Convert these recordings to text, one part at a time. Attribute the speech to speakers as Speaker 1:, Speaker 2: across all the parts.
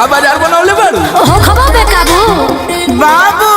Speaker 1: का बाजार बनौले बाड़ू
Speaker 2: हो खबा बेकाबू
Speaker 1: बाबू।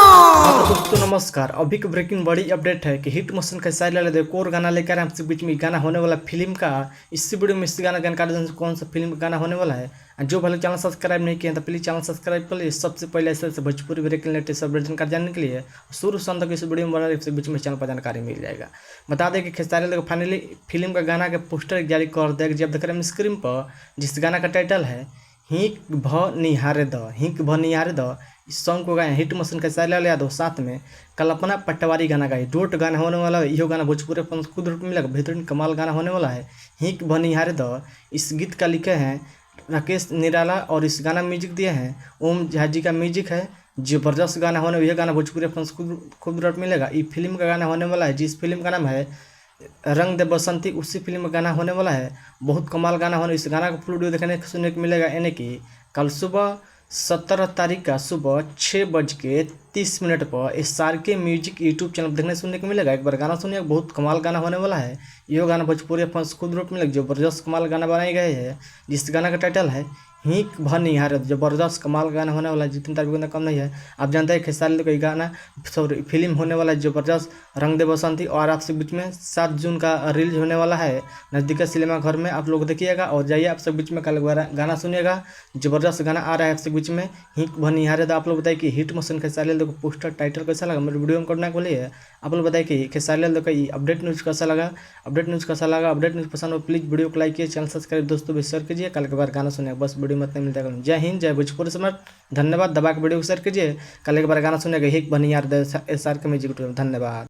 Speaker 3: दोस्तों नमस्कार। अभी की ब्रेकिंग बड़ी अपडेट है कि हिट मोशन का साइड वाले एक और गाना लेकर आपसे बीच में गाना होने वाला फिल्म का इसी वीडियो में इस गाना जानकारी कौन सा फिल्म का गाना होने वाला है। जो भले चैनल सब्सक्राइब नहीं किया तो प्लीज चैनल सब्सक्राइब कर लिए। सबसे पहले ऐसे भोजपुरी ब्रेकिंग लेटेस्ट अपडेट जानकारी जानने के लिए शुरू से अंत तक इस वीडियो में बना रहे बीच में चैनल पर जानकारी मिल जाएगा। बता दें कि खेसारी लाल फाइनली फिल्म का गाना के पोस्टर जारी कर दिया। जब देख रहे हैं स्क्रीन पर जिस गाना का टाइटल है हिक भ निहारे द, हिक भ निहारे द, इस सॉन्ग को गाए हिट मोशन का साइला यादव साथ में कल्पना पटवारी गाना गाए। डोट गाना होने वाला है। यह गाना भोजपुरी खुद रूप में मिलेगा। बेहतरीन कमाल गाना होने वाला है हिक भ निहारे द। इस गीत का लिखे हैं राकेश निराला और इस गाना म्यूजिक दिए हैं ओम झा जी का म्यूजिक है। जबरदस्त गाना होने, यह गाना भोजपुरी खुद रूप मिलेगा। ये फिल्म का गाना होने वाला है जिस फिल्म का नाम है रंग दे बसंती, उसी फिल्म में गाना होने वाला है। बहुत कमाल गाना होने। इस गाना का फुल वीडियो देखने सुनने को मिलेगा। यानी कि कल सुबह 17 तारीख का सुबह 6:30 पर इस सार के म्यूजिक यूट्यूब चैनल पर देखने सुनने को मिलेगा। एक बार गाना सुनिए, बहुत कमाल गाना होने वाला है। यह गाना भोजपुरी खुद रूप में जबरदस्त कमाल गाना बनाए गए हैं जिस गाना का टाइटल है हिक भ निहारे। जबरदस्त कमाल गाना होने वाला है, जितनी तारीफ उतना कम नहीं है। आप जानते हैं खेसारी लाल का गाना सॉरी फिल्म होने वाला है जबरदस्त रंग दे बसंती, और आपसे बीच में 7 जून का रिलीज होने वाला है नज़दीकी सिनेमा घर में। आप लोग देखिएगा और जाइए आप सब बीच में कल गाना सुनिएगा। जबरदस्त गाना आ रहा है आपसे बीच में हिक भ निहारे। आप लोग बताइए कि हिट मोशन खेसारी लाल का पोस्टर टाइटल कैसा लगा, मेरे वीडियो में करने को लिए आप लोग बताइए कि खेसारी लाल का अपडेट न्यूज़ कैसा लगा। अपडेट न्यूज़ पसंद हो प्लीज़ वीडियो को लाइक कीजिए, चैनल सब्सक्राइब दोस्तों भी शेयर कीजिए। कल के बाद गाना सुनिए, बस वीडियो में इतना मिलता है। जय हिंद, जय भोजपुरी सम्राट। धन्यवाद। दबा के वीडियो को शेयर कीजिए। कल एक बार गाना सुनेगा हिक भ निहारे SR के म्यूजिक। धन्यवाद।